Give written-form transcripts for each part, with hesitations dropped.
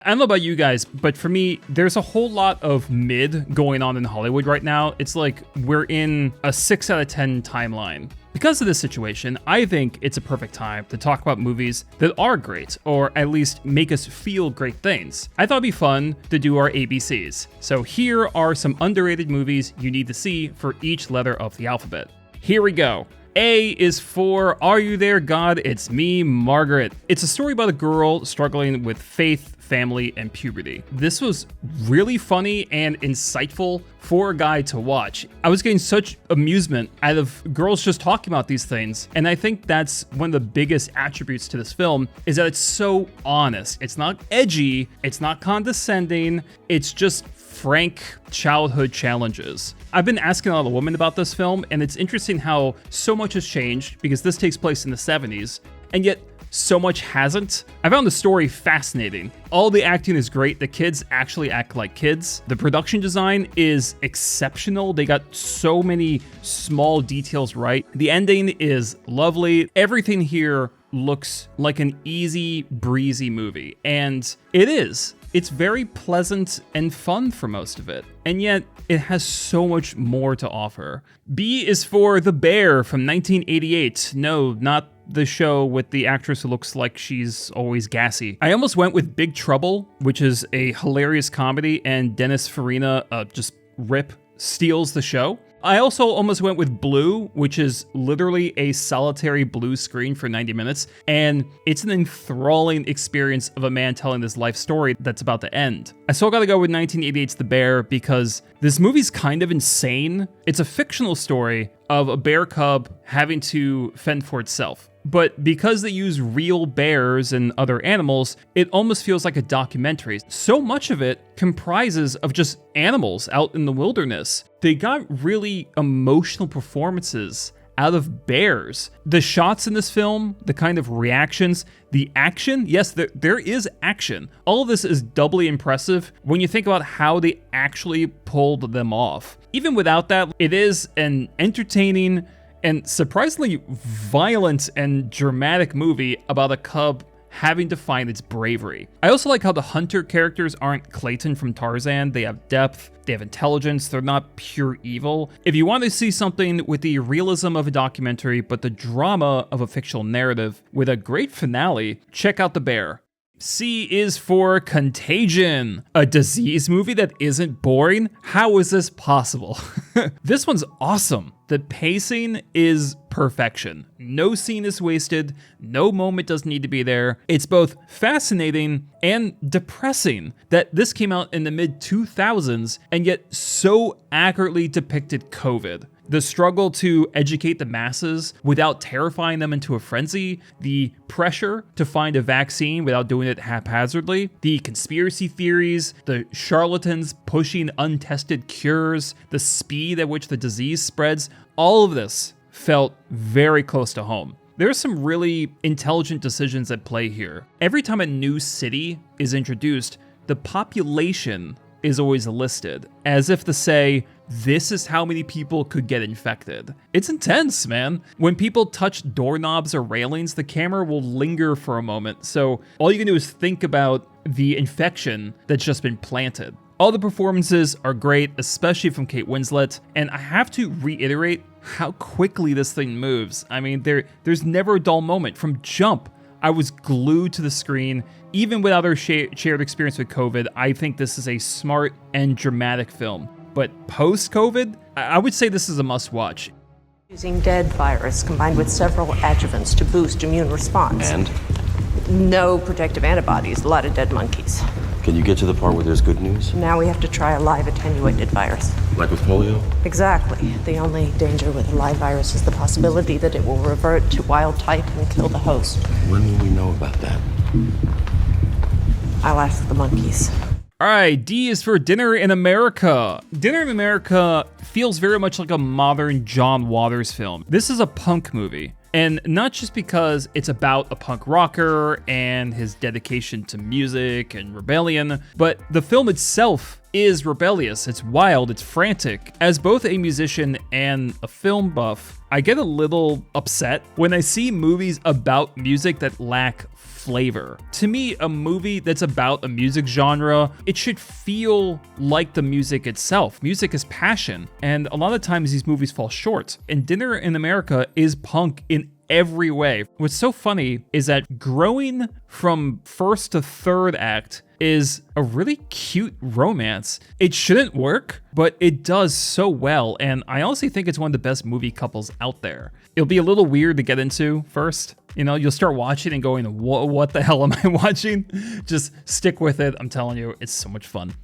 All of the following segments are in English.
I don't know about you guys, but for me, there's a whole lot of mid going on in Hollywood right now. It's like we're in a 6 out of 10 timeline. Because of this situation, I think it's a perfect time to talk about movies that are great, or at least make us feel great things. I thought it'd be fun to do our ABCs. So here are some underrated movies you need to see for each letter of the alphabet. Here we go. A is for Are You There, God? It's Me, Margaret. It's a story about a girl struggling with faith, family, and puberty. This was really funny and insightful for a guy to watch. I was getting such amusement out of girls just talking about these things, and I think that's one of the biggest attributes to this film is that it's so honest. It's not edgy, it's not condescending, it's just frank childhood challenges. I've been asking a lot of women about this film, and it's interesting how so much has changed because this takes place in the 70s, and yet so much hasn't. I found the story fascinating. All the acting is great. The kids actually act like kids. The production design is exceptional. They got so many small details right. The ending is lovely. Everything here looks like an easy, breezy movie, and it is. It's very pleasant and fun for most of it, and yet it has so much more to offer. B is for The Bear from 1988. No, not the show with the actress who looks like she's always gassy. I almost went with Big Trouble, which is a hilarious comedy, and Dennis Farina just steals the show. I also almost went with Blue, which is literally a solitary blue screen for 90 minutes, and it's an enthralling experience of a man telling this life story that's about to end. I still gotta go with 1988's The Bear because this movie's kind of insane. It's a fictional story of a bear cub having to fend for itself. But because they use real bears and other animals, it almost feels like a documentary. So much of it comprises of just animals out in the wilderness. They got really emotional performances out of bears. The shots in this film, the kind of reactions, the action, yes, there is action. All of this is doubly impressive when you think about how they actually pulled them off. Even without that, it is an entertaining and surprisingly violent and dramatic movie about a cub having to find its bravery. I also like how the hunter characters aren't Clayton from Tarzan. They have depth, they have intelligence, they're not pure evil. If you want to see something with the realism of a documentary but the drama of a fictional narrative with a great finale, check out The Bear. C is for Contagion, a disease movie that isn't boring. How is this possible? This one's awesome. The pacing is perfection. No scene is wasted. No moment doesn't need to be there. It's both fascinating and depressing that this came out in the mid-2000s and yet so accurately depicted COVID. The struggle to educate the masses without terrifying them into a frenzy, the pressure to find a vaccine without doing it haphazardly, the conspiracy theories, the charlatans pushing untested cures, the speed at which the disease spreads, all of this felt very close to home. There are some really intelligent decisions at play here. Every time a new city is introduced, the population is always listed, as if to say, this is how many people could get infected. It's intense, man. When people touch doorknobs or railings, the camera will linger for a moment, so all you can do is think about the infection that's just been planted. All the performances are great, especially from Kate Winslet, and I have to reiterate how quickly this thing moves. I mean, there's never a dull moment. From jump, I was glued to the screen. Even without our shared experience with COVID, I think this is a smart and dramatic film. But post-COVID, I would say this is a must-watch. Using dead virus combined with several adjuvants to boost immune response. And? No protective antibodies, a lot of dead monkeys. Can you get to the part where there's good news? Now we have to try a live attenuated virus. Like with polio? Exactly. The only danger with a live virus is the possibility that it will revert to wild type and kill the host. When will we know about that? I'll ask the monkeys. All right, D is for Dinner in America. Dinner in America feels very much like a modern John Waters film. This is a punk movie. And not just because it's about a punk rocker and his dedication to music and rebellion, but the film itself is rebellious, it's wild, it's frantic. As both a musician and a film buff, I get a little upset when I see movies about music that lack flavor. To me, a movie that's about a music genre, it should feel like the music itself. Music is passion, and a lot of times these movies fall short. And Dinner in America is punk in every way. What's so funny is that growing from first to third act is a really cute romance. It shouldn't work, but it does so well, and I honestly think it's one of the best movie couples out there. It'll be a little weird to get into first. You know, you'll start watching and going, what the hell am I watching? Just stick with it. I'm telling you, it's so much fun.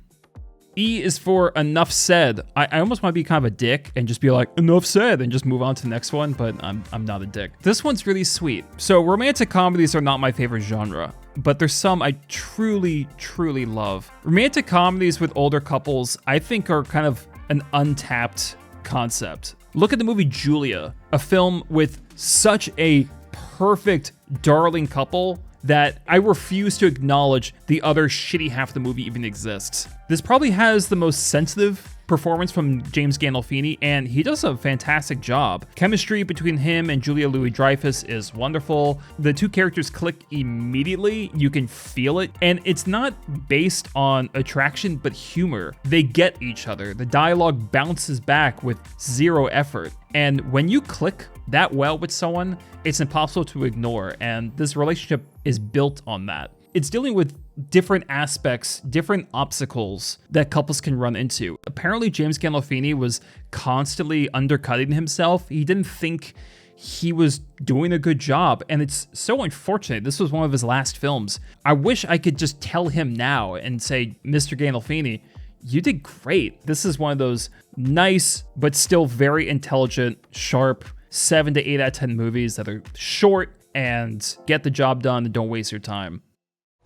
E is for enough said. I almost want to be kind of a dick and just be like, enough said, and just move on to the next one, but I'm not a dick. This one's really sweet. So romantic comedies are not my favorite genre, but there's some I truly, truly love. Romantic comedies with older couples, I think, are kind of an untapped concept. Look at the movie Julia, a film with such a perfect, darling couple that I refuse to acknowledge the other shitty half of the movie even exists. This probably has the most sensitive performance from James Gandolfini, and he does a fantastic job. Chemistry between him and Julia Louis-Dreyfus is wonderful. The two characters click immediately. You can feel it, and it's not based on attraction, but humor. They get each other. The dialogue bounces back with zero effort. And when you click that well with someone, it's impossible to ignore, and this relationship is built on that. It's dealing with different aspects, different obstacles that couples can run into. Apparently, James Gandolfini was constantly undercutting himself. He didn't think he was doing a good job, and it's so unfortunate. This was one of his last films. I wish I could just tell him now and say, Mr. Gandolfini, you did great. This is one of those nice, but still very intelligent, sharp 7 to 8 out of 10 movies that are short and get the job done and don't waste your time.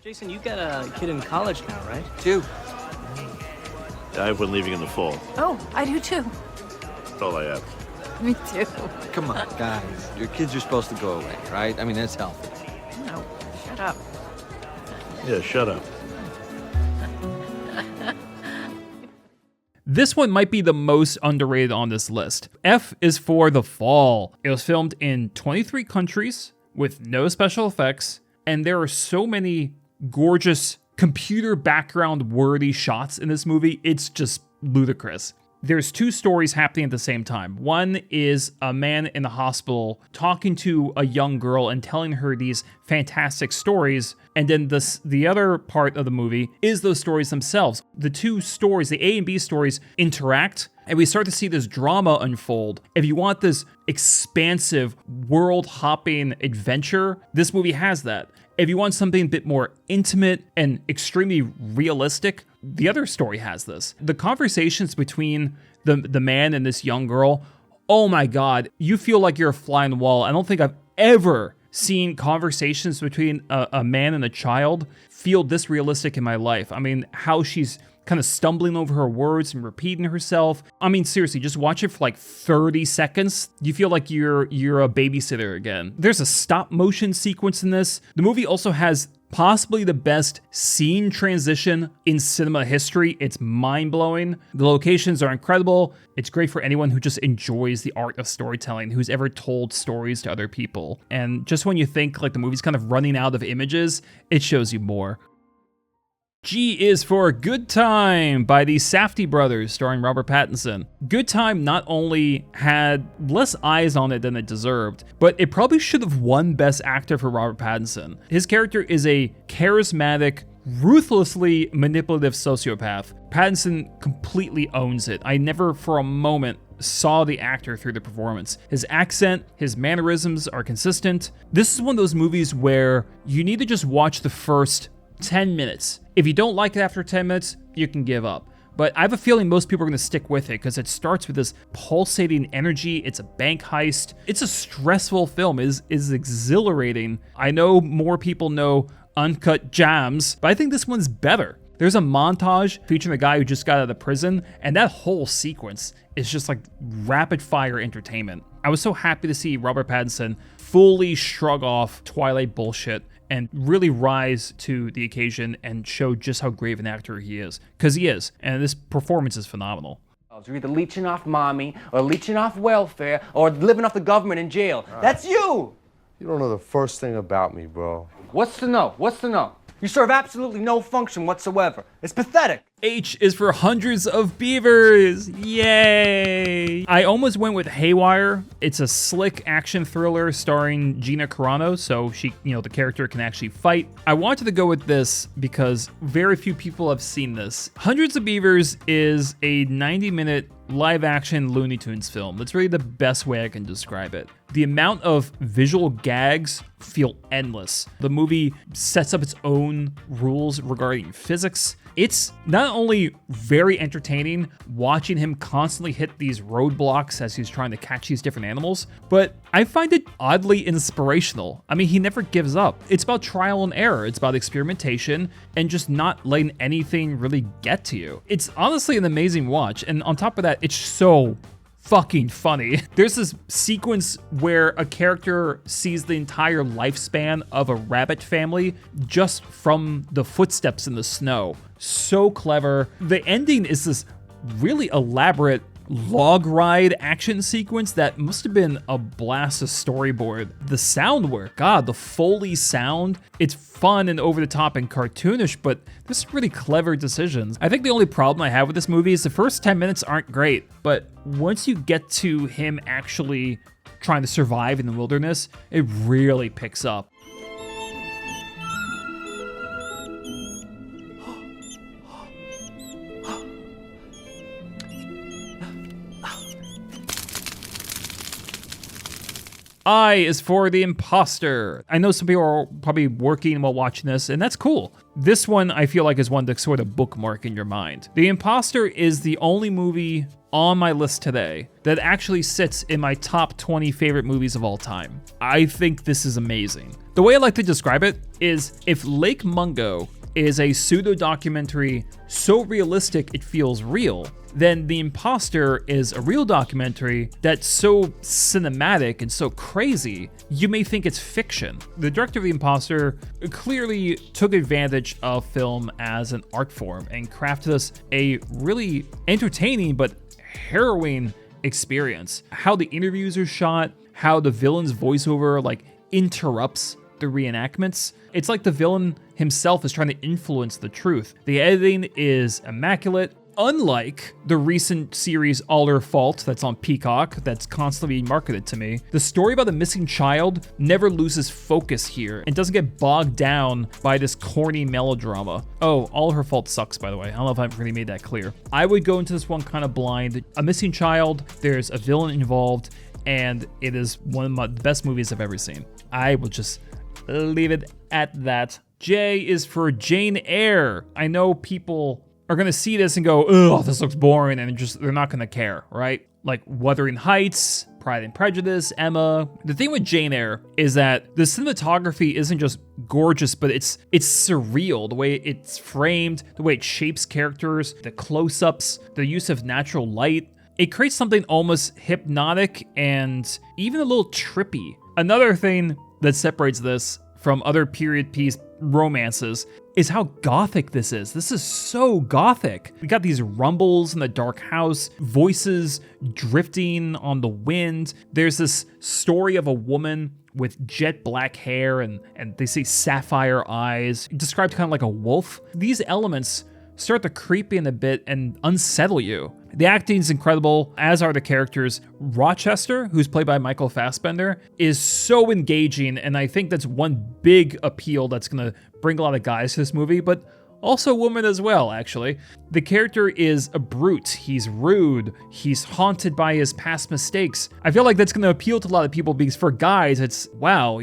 Jason, you've got a kid in college now, right? 2. I have one leaving in the fall. Oh, I do too. That's all I have. Me too. Come on, guys. Your kids are supposed to go away, right? I mean, that's healthy. No, shut up. Yeah, shut up. This one might be the most underrated on this list. F is for The Fall. It was filmed in 23 countries with no special effects, and there are so many gorgeous computer background worthy shots in this movie. It's just ludicrous. There's 2 stories happening at the same time. One is a man in the hospital talking to a young girl and telling her these fantastic stories. And then the other part of the movie is those stories themselves. The 2 stories, the A and B stories, interact, and we start to see this drama unfold. If you want this expansive, world-hopping adventure, this movie has that. If you want something a bit more intimate and extremely realistic, the other story has this. The conversations between the man and this young girl, oh my God, you feel like you're a fly on the wall. I don't think I've ever seen conversations between a man and a child feel this realistic in my life. I mean, how she's kind of stumbling over her words and repeating herself. I mean, seriously, just watch it for like 30 seconds. You feel like you're a babysitter again. There's a stop motion sequence in this. The movie also has possibly the best scene transition in cinema history. It's mind-blowing. The locations are incredible. It's great for anyone who just enjoys the art of storytelling, who's ever told stories to other people. And just when you think like the movie's kind of running out of images, it shows you more. G is for Good Time by the Safdie brothers, starring Robert Pattinson. Good Time not only had less eyes on it than it deserved, but it probably should have won Best Actor for Robert Pattinson. His character is a charismatic, ruthlessly manipulative sociopath. Pattinson completely owns it. I never for a moment saw the actor through the performance. His accent, his mannerisms are consistent. This is one of those movies where you need to just watch the first 10 minutes. If you don't like it after 10 minutes, you can give up. But I have a feeling most people are going to stick with it because it starts with this pulsating energy. It's a bank heist. It's a stressful film. It is exhilarating. I know more people know Uncut Gems, but I think this one's better. There's a montage featuring a guy who just got out of prison, and that whole sequence is just like rapid fire entertainment. I was so happy to see Robert Pattinson fully shrug off Twilight bullshit and really rise to the occasion and show just how great of an actor he is. Because he is, and this performance is phenomenal. You're either leeching off mommy, or leeching off welfare, or living off the government in jail. That's you! You don't know the first thing about me, bro. What's to know? What's to know? You serve absolutely no function whatsoever. It's pathetic. H is for Hundreds of Beavers. Yay! I almost went with Haywire. It's a slick action thriller starring Gina Carano, so she, the character can actually fight. I wanted to go with this because very few people have seen this. Hundreds of Beavers is a 90-minute live-action Looney Tunes film. That's really the best way I can describe it. The amount of visual gags feel endless. The movie sets up its own rules regarding physics. It's not only very entertaining watching him constantly hit these roadblocks as he's trying to catch these different animals, but I find it oddly inspirational. I mean, he never gives up. It's about trial and error. It's about experimentation and just not letting anything really get to you. It's honestly an amazing watch. And on top of that, it's so fucking funny. There's this sequence where a character sees the entire lifespan of a rabbit family just from the footsteps in the snow. So clever. The ending is this really elaborate log ride action sequence that must have been a blast to storyboard. The sound work, God, the Foley sound, it's fun and over the top and cartoonish, but there's really clever decisions. I think the only problem I have with this movie is the first 10 minutes aren't great, but once you get to him actually trying to survive in the wilderness, it really picks up. I is for The Imposter. I know some people are probably working while watching this, and that's cool. This one I feel like is one to sort of bookmark in your mind. The Imposter is the only movie on my list today that actually sits in my top 20 favorite movies of all time. I think this is amazing. The way I like to describe it is if Lake Mungo is a pseudo-documentary so realistic it feels real, then The Imposter is a real documentary that's so cinematic and so crazy, you may think it's fiction. The director of The Imposter clearly took advantage of film as an art form and crafted us a really entertaining but harrowing experience. How the interviews are shot, how the villain's voiceover interrupts the reenactments. It's like the villain himself is trying to influence the truth. The editing is immaculate. Unlike the recent series All Her Fault that's on Peacock that's constantly being marketed to me, the story about a missing child never loses focus here and doesn't get bogged down by this corny melodrama. Oh, All Her Fault sucks, by the way. I don't know if I've really made that clear. I would go into this one kind of blind. A missing child, there's a villain involved, and it is one of the best movies I've ever seen. I will just leave it at that. J is for Jane Eyre. I know people are gonna see this and go, "Oh, this looks boring," and they're not gonna care, right? Like Wuthering Heights, Pride and Prejudice, Emma. The thing with Jane Eyre is that the cinematography isn't just gorgeous, but it's surreal. The way it's framed, the way it shapes characters, the close-ups, the use of natural light. It creates something almost hypnotic and even a little trippy. Another thing that separates this from other period piece romances is how gothic this is. This is so gothic. We got these rumbles in the dark house, voices drifting on the wind. There's this story of a woman with jet black hair and they say sapphire eyes, described kind of like a wolf. These elements start to creep in a bit and unsettle you. The acting is incredible, as are the characters. Rochester, who's played by Michael Fassbender, is so engaging, and I think that's one big appeal that's gonna bring a lot of guys to this movie, but also women as well, actually. The character is a brute. He's rude. He's haunted by his past mistakes. I feel like that's gonna appeal to a lot of people because for guys, it's, wow,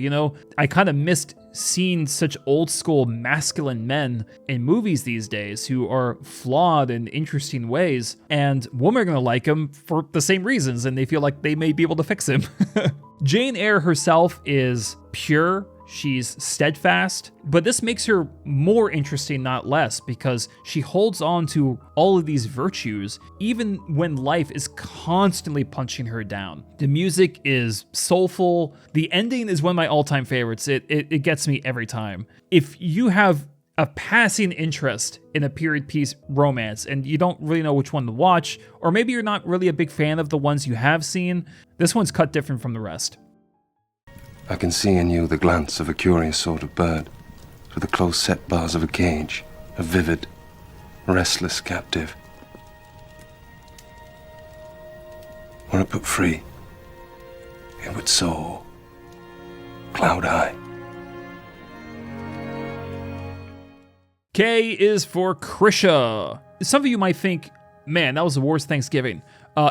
I kind of missed seeing such old school masculine men in movies these days who are flawed in interesting ways, and women are gonna like him for the same reasons, and they feel like they may be able to fix him. Jane Eyre herself is pure. she's steadfast, but this makes her more interesting, not less, because she holds on to all of these virtues even when life is constantly punching her down. The music is soulful. The ending is one of my all-time favorites. It gets me every time. If you have a passing interest in a period piece romance and you don't really know which one to watch, or maybe you're not really a big fan of the ones you have seen, this one's cut different from the rest. I can see in you the glance of a curious sort of bird, through the close-set bars of a cage, a vivid, restless captive. Were it put free, it would soar cloud high. K is for Krisha. Some of you might think, man, that was the worst Thanksgiving.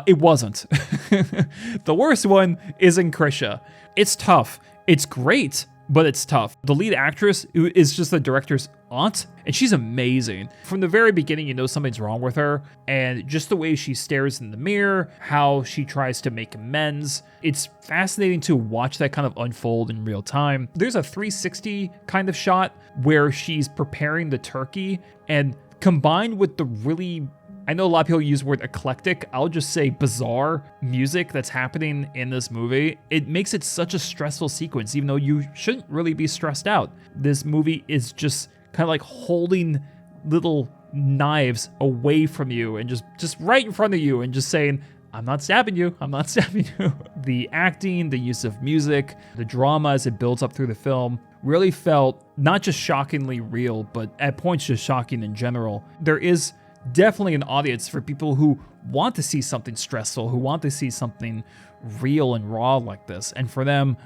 It wasn't. The worst one is in Krisha. It's tough. It's great, but it's tough. The lead actress is just the director's aunt, and she's amazing. From the very beginning, you know something's wrong with her, and just the way she stares in the mirror, how she tries to make amends. It's fascinating to watch that kind of unfold in real time. There's a 360 kind of shot where she's preparing the turkey, and combined with the really, I know a lot of people use the word eclectic, I'll just say bizarre music that's happening in this movie, it makes it such a stressful sequence, even though you shouldn't really be stressed out. This movie is just kind of like holding little knives away from you and just right in front of you and just saying, I'm not stabbing you, I'm not stabbing you. The acting, the use of music, the drama as it builds up through the film really felt not just shockingly real, but at points just shocking in general. There is definitely an audience for people who want to see something stressful, who want to see something real and raw like this. And for them,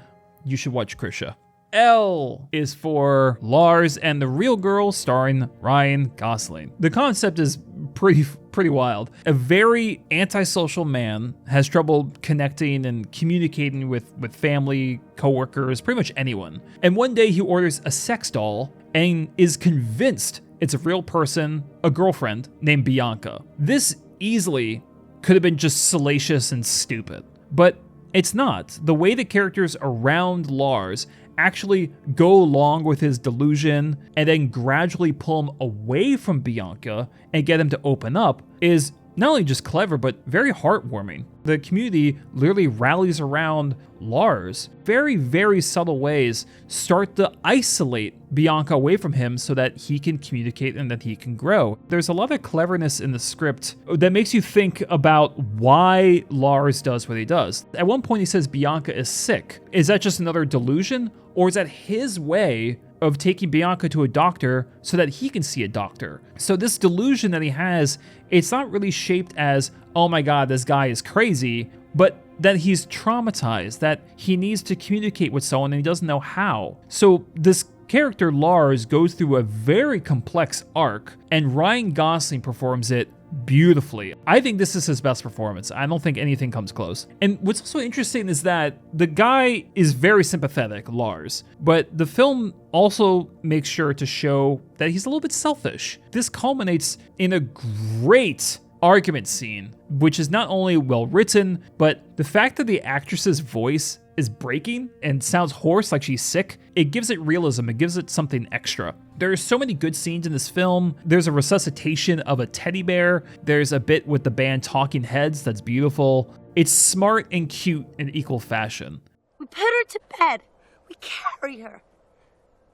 you should watch Krisha. L is for Lars and the Real Girl, starring Ryan Gosling. The concept is pretty wild. A very antisocial man has trouble connecting and communicating with family, coworkers, pretty much anyone. And one day he orders a sex doll and is convinced it's a real person, a girlfriend named Bianca. This easily could have been just salacious and stupid, but it's not. The way the characters around Lars actually go along with his delusion and then gradually pull him away from Bianca and get him to open up is not only just clever, but very heartwarming. The community literally rallies around Lars. Very, very subtle ways start to isolate Bianca away from him so that he can communicate and that he can grow. There's a lot of cleverness in the script that makes you think about why Lars does what he does. At one point he says Bianca is sick. Is that just another delusion? Or is that his way of taking Bianca to a doctor so that he can see a doctor? So this delusion that he has, it's not really shaped as, oh my God, this guy is crazy, but that he's traumatized, that he needs to communicate with someone and he doesn't know how. So this character Lars goes through a very complex arc, and Ryan Gosling performs it beautifully. I think this is his best performance. I don't think anything comes close. And what's also interesting is that the guy is very sympathetic, Lars, but the film also makes sure to show that he's a little bit selfish. This culminates in a great argument scene, which is not only well written, but the fact that the actress's voice is breaking and sounds hoarse like she's sick, it gives it realism, it gives it something extra. There are so many good scenes in this film. There's a resuscitation of a teddy bear. There's a bit with the band Talking Heads that's beautiful. It's smart and cute in equal fashion. We put her to bed. We carry her.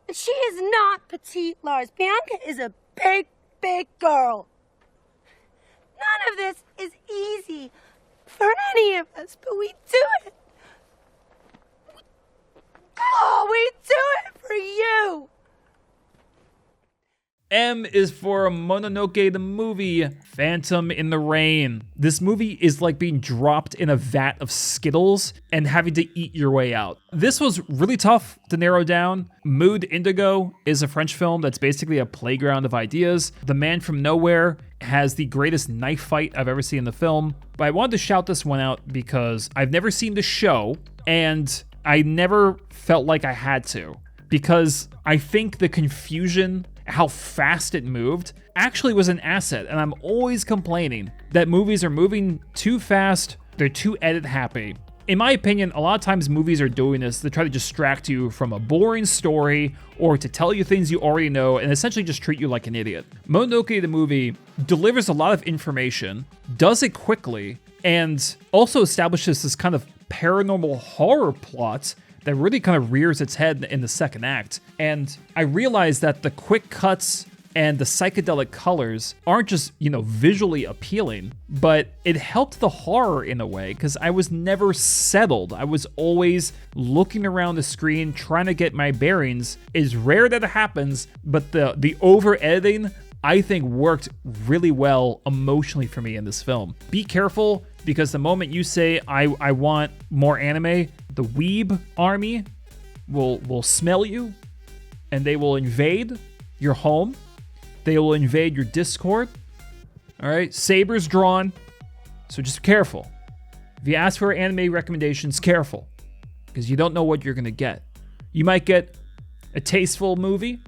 And she is not petite, Lars. Bianca is a big, big girl. None of this is easy for any of us, but we do it. Oh, we do it for you! M is for Mononoke the Movie, Phantom in the Rain. This movie is like being dropped in a vat of Skittles and having to eat your way out. This was really tough to narrow down. Mood Indigo is a French film that's basically a playground of ideas. The Man from Nowhere has the greatest knife fight I've ever seen in the film. But I wanted to shout this one out because I've never seen the show, and I never felt like I had to, because I think the confusion, how fast it moved, actually was an asset. And I'm always complaining that movies are moving too fast, they're too edit happy. In my opinion, a lot of times movies are doing this to try to distract you from a boring story or to tell you things you already know and essentially just treat you like an idiot. Mononoke the Movie delivers a lot of information, does it quickly, and also establishes this kind of paranormal horror plot that really kind of rears its head in the second act. And I realized that the quick cuts and the psychedelic colors aren't just, visually appealing, but it helped the horror in a way because I was never settled. I was always looking around the screen, trying to get my bearings. It's rare that it happens, but the over-editing, I think, worked really well emotionally for me in this film. Be careful, because the moment you say, I want more anime, the weeb army will smell you, and they will invade your home. They will invade your Discord. All right, sabers drawn, so just careful. If you ask for anime recommendations, careful, because you don't know what you're gonna get. You might get a tasteful movie.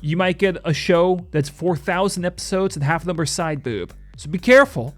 You might get a show that's 4,000 episodes and half of them are side boob. So be careful.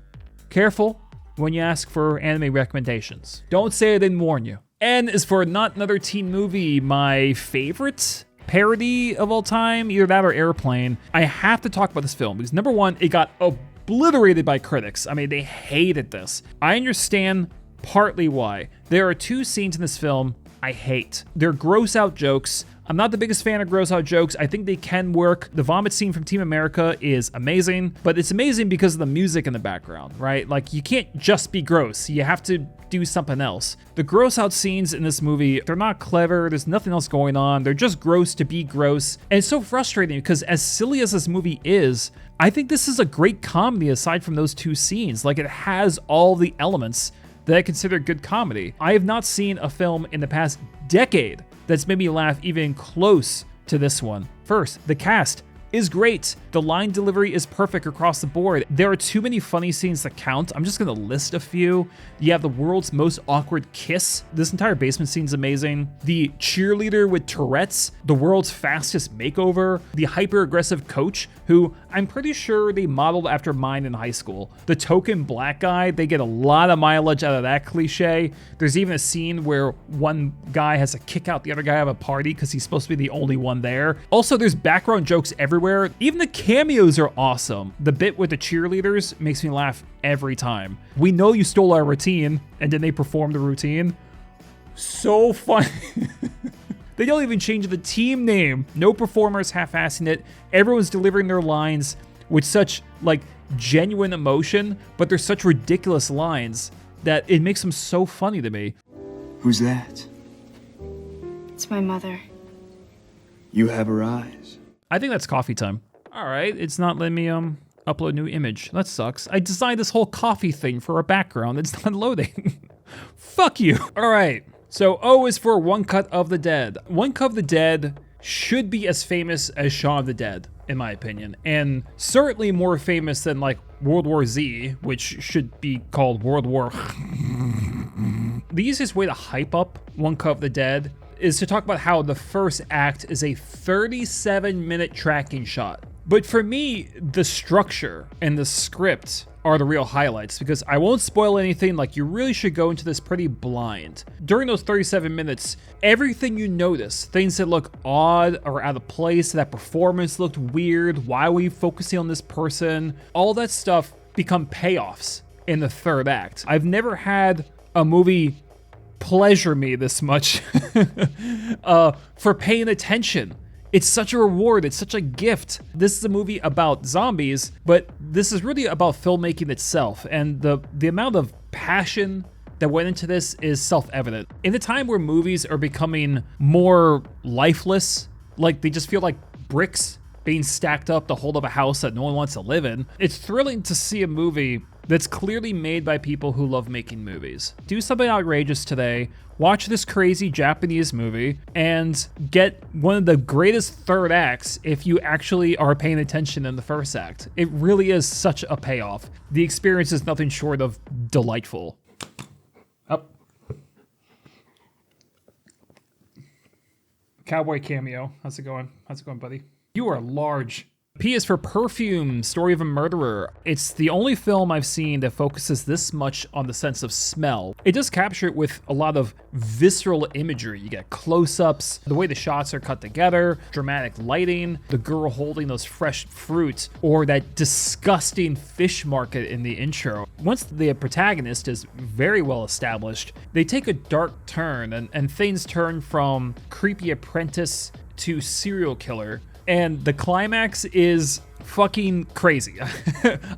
Careful when you ask for anime recommendations. Don't say I didn't warn you. And as for Not Another Teen Movie, my favorite parody of all time, either that or Airplane, I have to talk about this film because number one, it got obliterated by critics. I mean, they hated this. I understand partly why. There are two scenes in this film I hate. They're gross out jokes. I'm not the biggest fan of gross out jokes. I think they can work. The vomit scene from Team America is amazing, but it's amazing because of the music in the background, right? Like, you can't just be gross. You have to do something else. The gross out scenes in this movie, they're not clever. There's nothing else going on. They're just gross to be gross. And it's so frustrating because as silly as this movie is, I think this is a great comedy aside from those two scenes. Like, it has all the elements that I consider good comedy. I have not seen a film in the past decade that's made me laugh even close to this one. First, the cast is great. The line delivery is perfect across the board. There are too many funny scenes to count. I'm just gonna list a few. You have the world's most awkward kiss. This entire basement scene's amazing. The cheerleader with Tourette's, the world's fastest makeover, the hyper-aggressive coach, who I'm pretty sure they modeled after mine in high school. The token black guy, they get a lot of mileage out of that cliche. There's even a scene where one guy has to kick out the other guy out of a party because he's supposed to be the only one there. Also, there's background jokes everywhere. Even the cameos are awesome. The bit with the cheerleaders makes me laugh every time. We know you stole our routine, and then they perform the routine. So funny. They don't even change the team name. No performers half-assing it. Everyone's delivering their lines with such, genuine emotion, but they're such ridiculous lines that it makes them so funny to me. Who's that? It's my mother. You have her eyes. I think that's coffee time. All right, it's not letting me upload a new image. That sucks. I designed this whole coffee thing for a background. It's not loading. Fuck you. All right. So O is for One Cut of the Dead. One Cut of the Dead should be as famous as Shaun of the Dead, in my opinion, and certainly more famous than World War Z, which should be called World War. The easiest way to hype up One Cut of the Dead is to talk about how the first act is a 37-minute tracking shot. But for me, the structure and the script are the real highlights because I won't spoil anything. You really should go into this pretty blind. During those 37 minutes, everything you notice, things that look odd or out of place, that performance looked weird, why are we focusing on this person, all that stuff become payoffs in the third act. I've never had a movie pleasure me this much for paying attention. It's such a reward. It's such a gift. This is a movie about zombies, but this is really about filmmaking itself. And the amount of passion that went into this is self-evident. In a time where movies are becoming more lifeless, they just feel like bricks being stacked up to hold up a house that no one wants to live in, it's thrilling to see a movie that's clearly made by people who love making movies. Do something outrageous today, watch this crazy Japanese movie, and get one of the greatest third acts if you actually are paying attention in the first act. It really is such a payoff. The experience is nothing short of delightful. Up. Cowboy cameo. How's it going? How's it going, buddy? You are large. P is for Perfume, Story of a Murderer. It's the only film I've seen that focuses this much on the sense of smell. It does capture it with a lot of visceral imagery. You get close-ups, the way the shots are cut together, dramatic lighting, the girl holding those fresh fruit, or that disgusting fish market in the intro. Once the protagonist is very well established, they take a dark turn and things turn from creepy apprentice to serial killer. And the climax is fucking crazy.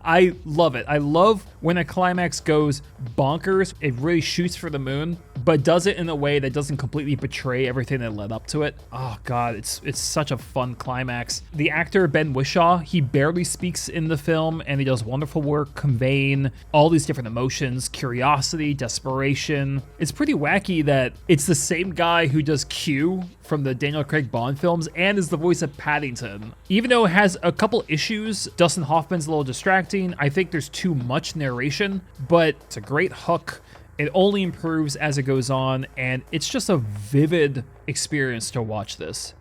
I love it. I love when a climax goes bonkers. It really shoots for the moon, but does it in a way that doesn't completely betray everything that led up to it. Oh God, it's such a fun climax. The actor Ben Whishaw, he barely speaks in the film, and he does wonderful work conveying all these different emotions, curiosity, desperation. It's pretty wacky that it's the same guy who does Q from the Daniel Craig Bond films and is the voice of Paddington. Even though it has a couple issues, Dustin Hoffman's a little distracting. I think there's too much narration, but it's a great hook. It only improves as it goes on, and it's just a vivid experience to watch this.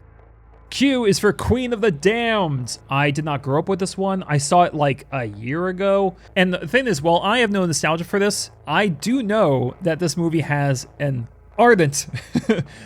Q is for Queen of the Damned. I did not grow up with this one. I saw it like a year ago. And the thing is, while I have no nostalgia for this, I do know that this movie has an ardent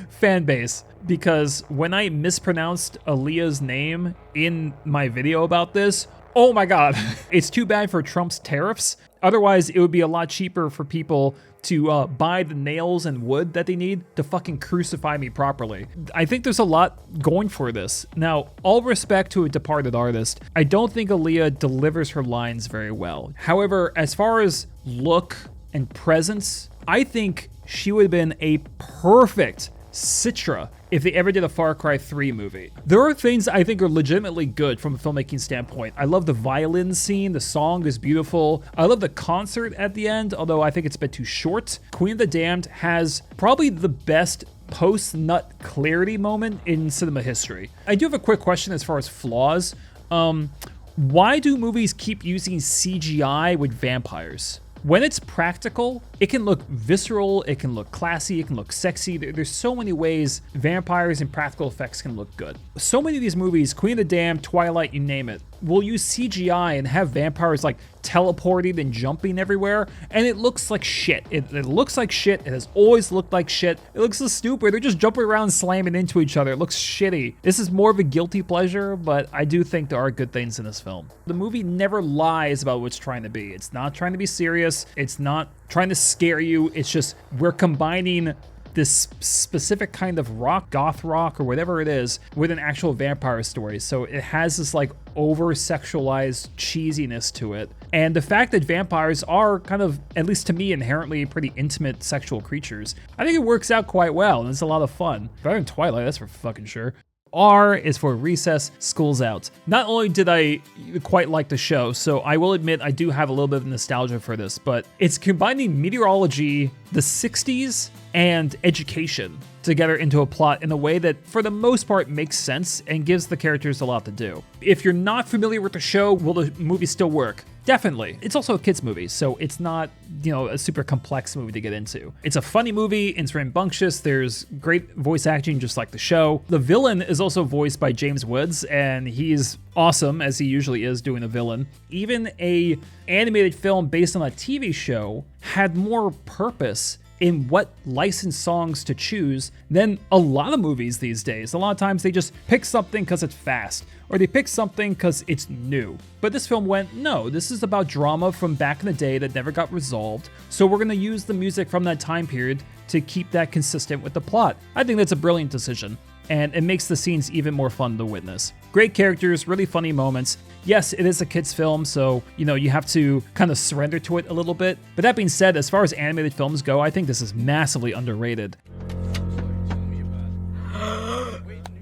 fan base, because when I mispronounced Aaliyah's name in my video about this, oh my God, it's too bad for Trump's tariffs. Otherwise, it would be a lot cheaper for people to buy the nails and wood that they need to fucking crucify me properly. I think there's a lot going for this. Now, all respect to a departed artist, I don't think Aaliyah delivers her lines very well. However, as far as look and presence, I think she would have been a perfect Citra if they ever did a Far Cry 3 movie. There are things I think are legitimately good from a filmmaking standpoint. I love the violin scene, the song is beautiful. I love the concert at the end, although I think it's a bit too short. Queen of the Damned has probably the best post-nut clarity moment in cinema history. I do have a quick question as far as flaws. Why do movies keep using CGI with vampires? When it's practical, it can look visceral, it can look classy, it can look sexy. There's so many ways vampires and practical effects can look good. So many of these movies, Queen of the Damned, Twilight, you name it, will use CGI and have vampires like teleporting and jumping everywhere, and it looks like shit. It looks like shit. It has always looked like shit. It looks so stupid. They're just jumping around slamming into each other. It looks shitty. This is more of a guilty pleasure, but I do think there are good things in this film. The movie never lies about what it's trying to be. It's not trying to be serious. It's not trying to scare you. It's just, we're combining this specific kind of rock, goth rock, or whatever it is, with an actual vampire story. So it has this like over-sexualized cheesiness to it. And the fact that vampires are kind of, at least to me, inherently pretty intimate sexual creatures, I think it works out quite well, and it's a lot of fun. Better than Twilight, that's for fucking sure. R is for Recess, School's Out. Not only did I quite like the show, so I will admit I do have a little bit of nostalgia for this, but it's combining meteorology, the 60s, and education together into a plot in a way that, for the most part, makes sense and gives the characters a lot to do. If you're not familiar with the show, will the movie still work? Definitely. It's also a kid's movie, so it's not, a super complex movie to get into. It's a funny movie, it's rambunctious, there's great voice acting just like the show. The villain is also voiced by James Woods, and he's awesome, as he usually is doing a villain. Even a animated film based on a TV show had more purpose in what licensed songs to choose than a lot of movies these days. A lot of times they just pick something because it's fast, or they pick something because it's new. But this film went, no, this is about drama from back in the day that never got resolved, so we're gonna use the music from that time period to keep that consistent with the plot. I think that's a brilliant decision, and it makes the scenes even more fun to witness. Great characters, really funny moments. Yes, it is a kid's film, so, you have to kind of surrender to it a little bit. But that being said, as far as animated films go, I think this is massively underrated.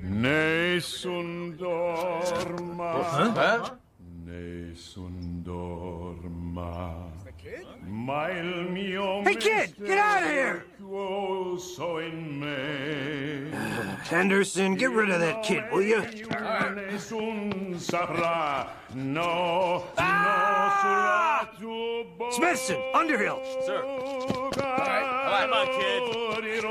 Nessun dorma. Huh? Nessun dorma. Ma il mio Hey, kid, get out of here! mistero in me. Henderson, get rid of that kid, will you? Nessun saprà. No, Ah! no sulla tua Smithson, Underhill. Sir. All right, come on, kid.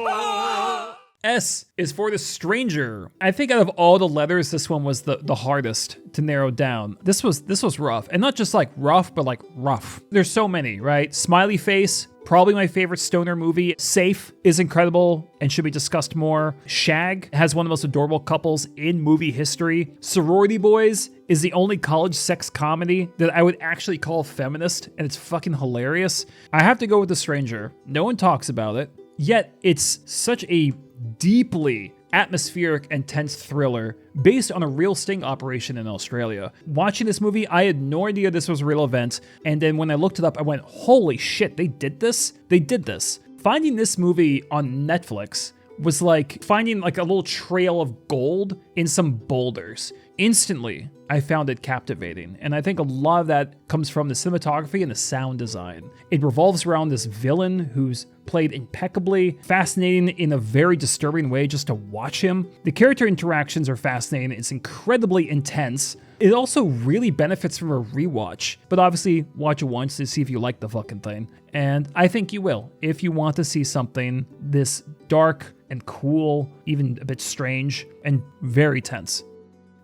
bocca. S is for The Stranger. I think out of all the letters, this one was the hardest to narrow down. This was rough, and not just like rough, but like rough. There's so many, right? Smiley Face, probably my favorite stoner movie. Safe is incredible and should be discussed more. Shag has one of the most adorable couples in movie history. Sorority Boys is the only college sex comedy that I would actually call feminist, and it's fucking hilarious. I have to go with The Stranger. No one talks about it, yet it's such a deeply atmospheric and tense thriller based on a real sting operation in Australia. Watching this movie, I had no idea this was a real event, and then when I looked it up, I went, holy shit, they did this? They did this. Finding this movie on Netflix was like finding like a little trail of gold in some boulders. Instantly, I found it captivating, and I think a lot of that comes from the cinematography and the sound design. It revolves around this villain who's played impeccably, fascinating in a very disturbing way just to watch him. The character interactions are fascinating, it's incredibly intense. It also really benefits from a rewatch, but obviously watch it once to see if you like the fucking thing. And I think you will, if you want to see something this dark and cool, even a bit strange, and very tense.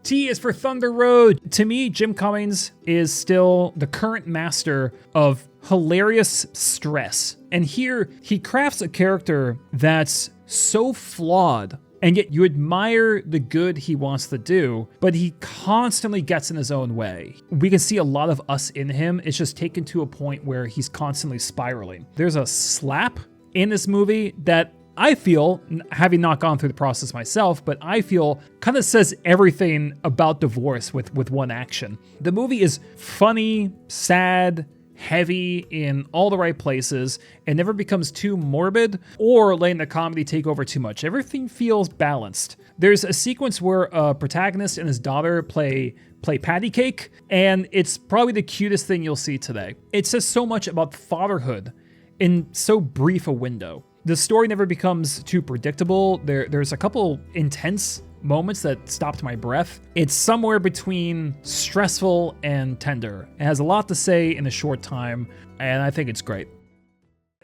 T is for Thunder Road. To me, Jim Cummings is still the current master of hilarious stress. And here, he crafts a character that's so flawed, and yet you admire the good he wants to do, but he constantly gets in his own way. We can see a lot of us in him. It's just taken to a point where he's constantly spiraling. There's a slap in this movie that I feel, having not gone through the process myself, but I feel kind of says everything about divorce with one action. The movie is funny, sad, heavy in all the right places, and never becomes too morbid or letting the comedy take over too much. Everything feels balanced. There's a sequence where a protagonist and his daughter play patty cake, and it's probably the cutest thing you'll see today. It says so much about fatherhood in so brief a window. The story never becomes too predictable. There's a couple intense moments that stopped my breath. It's somewhere between stressful and tender. It has a lot to say in a short time, and I think it's great.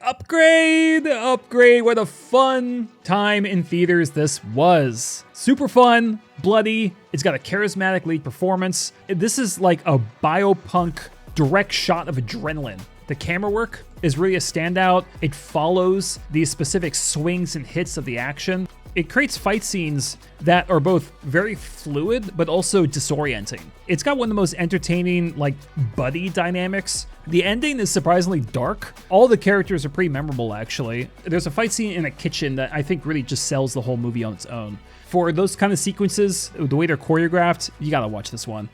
Upgrade! What a fun time in theaters this was. Super fun, bloody, it's got a charismatic lead performance. This is like a biopunk direct shot of adrenaline. The camera work is really a standout. It follows these specific swings and hits of the action. It creates fight scenes that are both very fluid, but also disorienting. It's got one of the most entertaining, like, buddy dynamics. The ending is surprisingly dark. All the characters are pretty memorable, actually. There's a fight scene in a kitchen that I think really just sells the whole movie on its own. For those kind of sequences, the way they're choreographed, you gotta watch this one.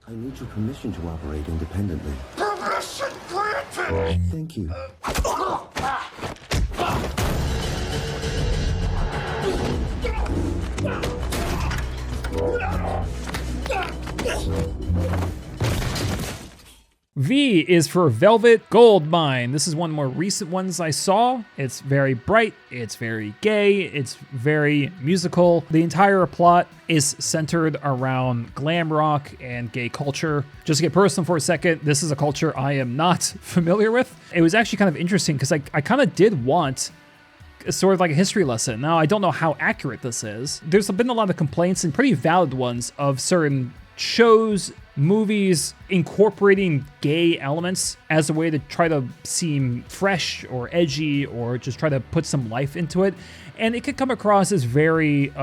I need your permission to operate independently. Permission granted! Thank you. V is for Velvet Goldmine. This is one of the more recent ones I saw. It's very bright, it's very gay, it's very musical. The entire plot is centered around glam rock and gay culture. Just to get personal for a second, this is a culture I am not familiar with. It was actually kind of interesting because I kind of did want sort of like a history lesson. Now, I don't know how accurate this is. There's been a lot of complaints, and pretty valid ones, of certain shows, movies incorporating gay elements as a way to try to seem fresh or edgy or just try to put some life into it. And it could come across as very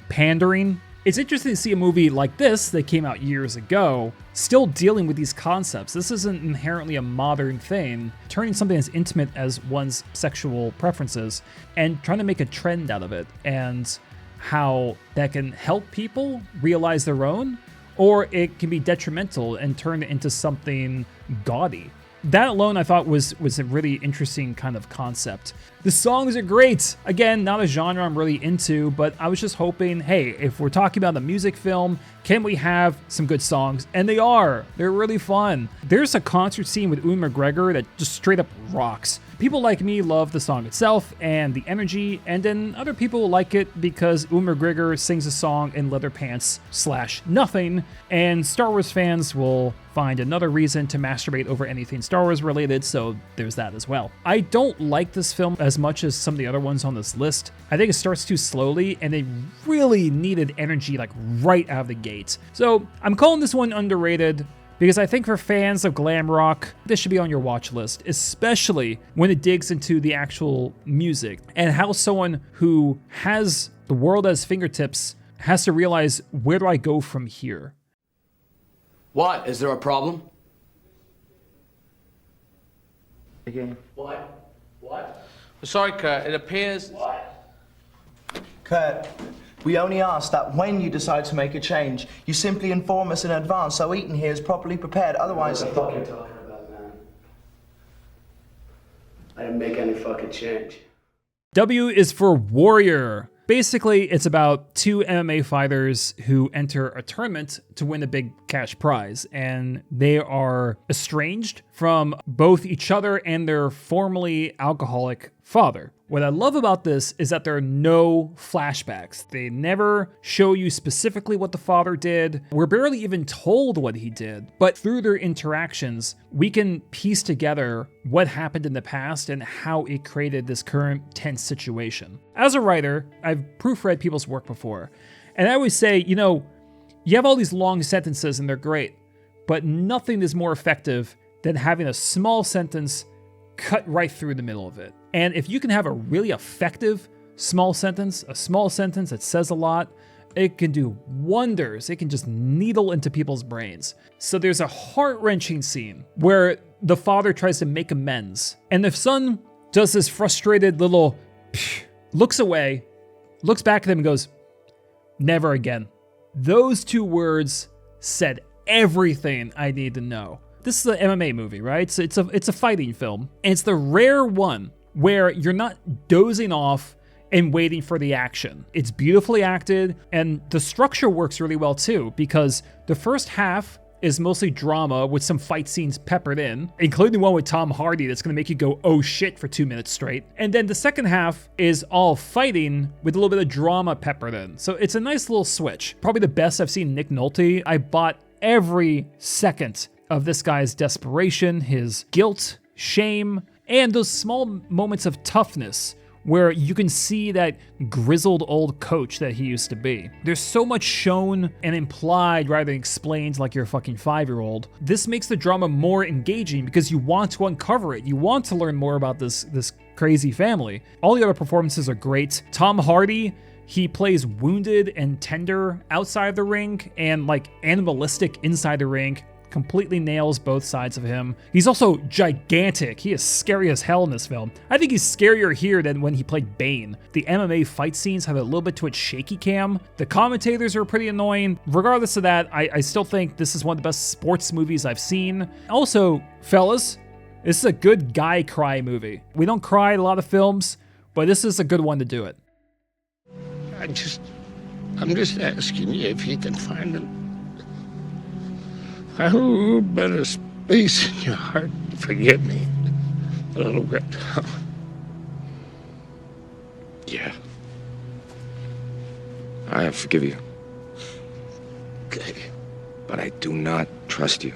pandering. It's interesting to see a movie like this that came out years ago still dealing with these concepts. This isn't inherently a modern thing, turning something as intimate as one's sexual preferences and trying to make a trend out of it, and how that can help people realize their own, or it can be detrimental and turn it into something gaudy. That alone I thought was a really interesting kind of concept. The songs are great. Again, not a genre I'm really into, but I was just hoping, hey, if we're talking about a music film, can we have some good songs? And they are. They're really fun. There's a concert scene with Ewan McGregor that just straight up rocks. People like me love the song itself and the energy, and then other people like it because Uma Grigor sings a song in leather pants / nothing, and Star Wars fans will find another reason to masturbate over anything Star Wars related, so there's that as well. I don't like this film as much as some of the other ones on this list. I think it starts too slowly, and they really needed energy like right out of the gate. So I'm calling this one underrated, because I think for fans of glam rock, this should be on your watch list, especially when it digs into the actual music and how someone who has the world at his fingertips has to realize, where do I go from here? What? Is there a problem? Again. What? Sorry, Kurt. It appears... Kurt, we only ask that when you decide to make a change, you simply inform us in advance so Eaton here is properly prepared. Otherwise... What the fuck are you talking about, man? I didn't make any fucking change. W is for Warrior. Basically, it's about two MMA fighters who enter a tournament to win a big cash prize, and they are estranged from both each other and their formerly alcoholic father. What I love about this is that there are no flashbacks. They never show you specifically what the father did. We're barely even told what he did, but through their interactions, we can piece together what happened in the past and how it created this current tense situation. As a writer, I've proofread people's work before, and I always say, you know, you have all these long sentences and they're great, but nothing is more effective than having a small sentence cut right through the middle of it. And if you can have a really effective small sentence, a small sentence that says a lot, it can do wonders. It can just needle into people's brains. So there's a heart-wrenching scene where the father tries to make amends, and the son does this frustrated little looks away, looks back at him and goes, "Never again." Those two words said everything I need to know. This is an MMA movie, right? So it's a fighting film, and it's the rare one where you're not dozing off and waiting for the action. It's beautifully acted, and the structure works really well too, because the first half is mostly drama with some fight scenes peppered in, including one with Tom Hardy that's gonna make you go, oh shit, for 2 minutes straight. And then the second half is all fighting with a little bit of drama peppered in. So it's a nice little switch. Probably the best I've seen Nick Nolte. I bought every second of this guy's desperation, his guilt, shame, and those small moments of toughness where you can see that grizzled old coach that he used to be. There's so much shown and implied rather than explained like you're a fucking 5-year-old. This makes the drama more engaging because you want to uncover it. You want to learn more about this crazy family. All the other performances are great. Tom Hardy, he plays wounded and tender outside the ring and like animalistic inside the ring. Completely nails both sides of him. He's also gigantic. He is scary as hell in this film. I think he's scarier here than when he played Bane. The MMA fight scenes have a little bit to it shaky cam. The commentators are pretty annoying. Regardless of that, I still think this is one of the best sports movies I've seen. Also, fellas, this is a good guy cry movie. We don't cry in a lot of films, but this is a good one to do it. I'm just asking you if you can find a little better space in your heart to forgive me a little bit. Yeah. I forgive you. Okay. But I do not trust you.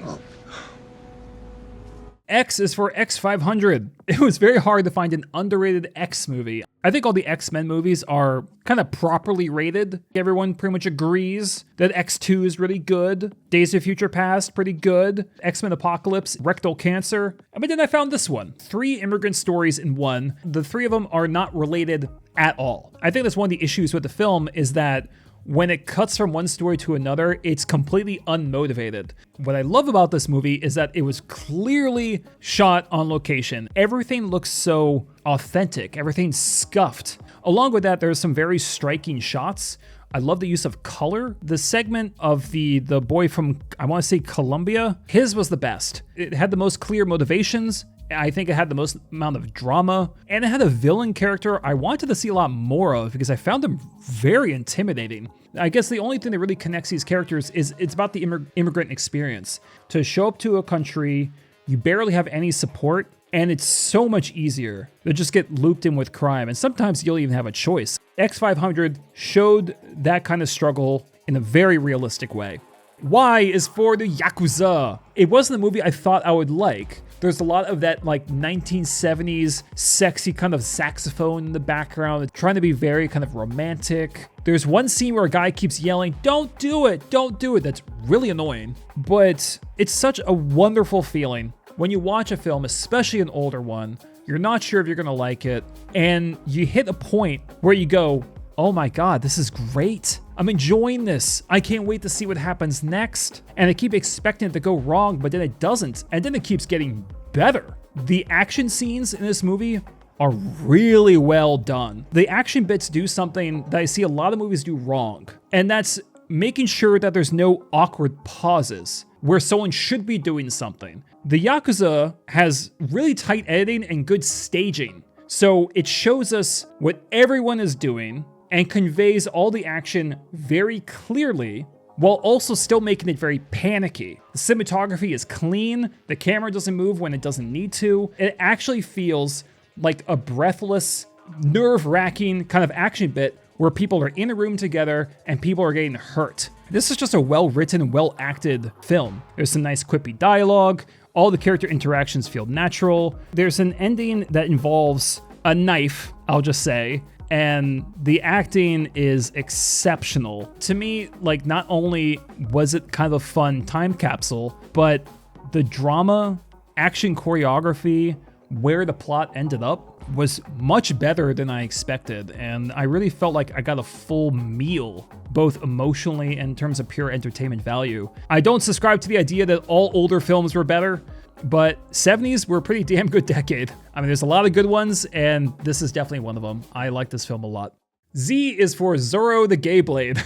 X is for X500. It was very hard to find an underrated X movie. I think all the X-Men movies are kind of properly rated. Everyone pretty much agrees that X2 is really good. Days of Future Past, pretty good. X-Men Apocalypse, rectal cancer. But then I found this one. 3 immigrant stories in one. The 3 of them are not related at all. I think that's one of the issues with the film is that when it cuts from one story to another, it's completely unmotivated. What I love about this movie is that it was clearly shot on location. Everything looks so authentic, everything's scuffed. Along with that, there's some very striking shots. I love the use of color. The segment of the boy from, I want to say Colombia, his was the best. It had the most clear motivations. I think it had the most amount of drama, and it had a villain character I wanted to see a lot more of because I found him very intimidating. I guess the only thing that really connects these characters is it's about the immigrant experience. To show up to a country, you barely have any support, And it's so much easier to just get looped in with crime. And sometimes you'll even have a choice. X500 showed that kind of struggle in a very realistic way. Y is for the Yakuza. It wasn't a movie I thought I would like. There's a lot of that like 1970s sexy kind of saxophone in the background, trying to be very kind of romantic. There's one scene where a guy keeps yelling, "Don't do it, don't do it." That's really annoying, but it's such a wonderful feeling when you watch a film, especially an older one. You're not sure if you're gonna like it, and you hit a point where you go, "Oh my God, this is great. I'm enjoying this. I can't wait to see what happens next." And I keep expecting it to go wrong, but then it doesn't. And then it keeps getting better. The action scenes in this movie are really well done. The action bits do something that I see a lot of movies do wrong. And that's making sure that there's no awkward pauses where someone should be doing something. The Yakuza has really tight editing and good staging. So it shows us what everyone is doing and conveys all the action very clearly while also still making it very panicky. The cinematography is clean, the camera doesn't move when it doesn't need to. It actually feels like a breathless, nerve-wracking kind of action bit where people are in a room together and people are getting hurt. This is just a well-written, well-acted film. There's some nice quippy dialogue, all the character interactions feel natural. There's an ending that involves a knife, I'll just say, and the acting is exceptional. To me, like, not only was it kind of a fun time capsule, but the drama, action choreography, where the plot ended up was much better than I expected. And I really felt like I got a full meal, both emotionally and in terms of pure entertainment value. I don't subscribe to the idea that all older films were better, but 70s were a pretty damn good decade. I mean, there's a lot of good ones, and this is definitely one of them. I like this film a lot. Z is for Zorro the Gay Blade.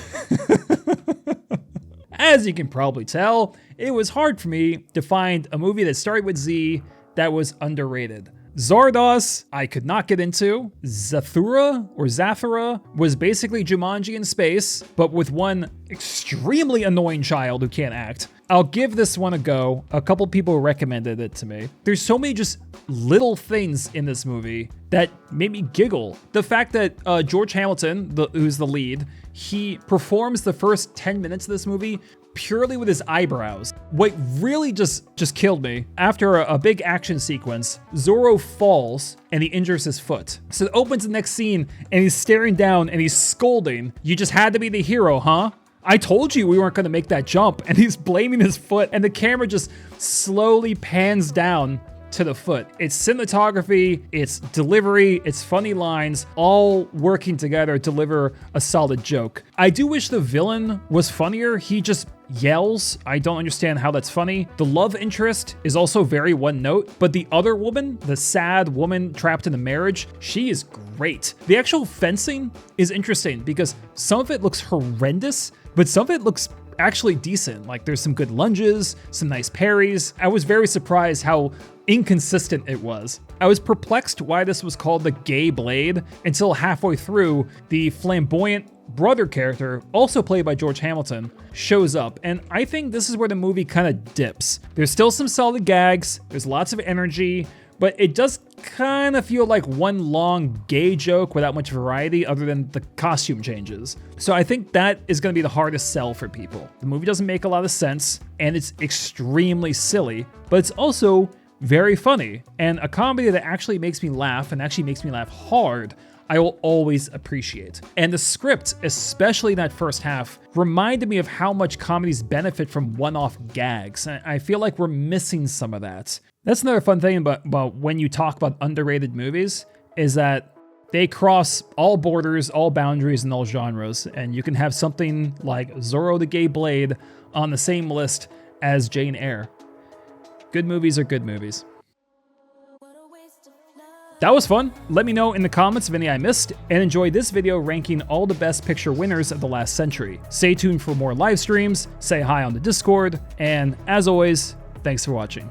As you can probably tell, it was hard for me to find a movie that started with Z that was underrated. Zardoz, I could not get into. Zathura was basically Jumanji in space, but with one extremely annoying child who can't act. I'll give this one a go. A couple people recommended it to me. There's so many just little things in this movie that made me giggle. The fact that George Hamilton, who's the lead, he performs the first 10 minutes of this movie purely with his eyebrows. What really just killed me, after a big action sequence, Zorro falls and he injures his foot. So it opens the next scene and he's staring down and he's scolding, "You just had to be the hero, huh? I told you we weren't gonna make that jump." And he's blaming his foot, and the camera just slowly pans down to the foot. It's cinematography, it's delivery, it's funny lines, all working together to deliver a solid joke. I do wish the villain was funnier. He just yells. I don't understand how that's funny. The love interest is also very one note, but the other woman, the sad woman trapped in a marriage, she is great. The actual fencing is interesting because some of it looks horrendous, but some of it looks actually decent. Like, there's some good lunges, some nice parries. I was very surprised how inconsistent it was. I was perplexed why this was called the Gay Blade until halfway through, the flamboyant brother character, also played by George Hamilton, shows up. And I think this is where the movie kind of dips. There's still some solid gags, there's lots of energy, but it does kind of feel like one long gay joke without much variety other than the costume changes. So I think that is going to be the hardest sell for people. The movie doesn't make a lot of sense, and it's extremely silly, but it's also very funny, and a comedy that actually makes me laugh, and actually makes me laugh hard, I will always appreciate. And the script, especially in that first half, reminded me of how much comedies benefit from one-off gags. And I feel like we're missing some of that. That's another fun thing about when you talk about underrated movies, is that they cross all borders, all boundaries, and all genres. And you can have something like Zorro the Gay Blade on the same list as Jane Eyre. Good movies are good movies. That was fun. Let me know in the comments of any I missed, and enjoy this video ranking all the best picture winners of the last century. Stay tuned for more live streams, say hi on the Discord, and as always, thanks for watching.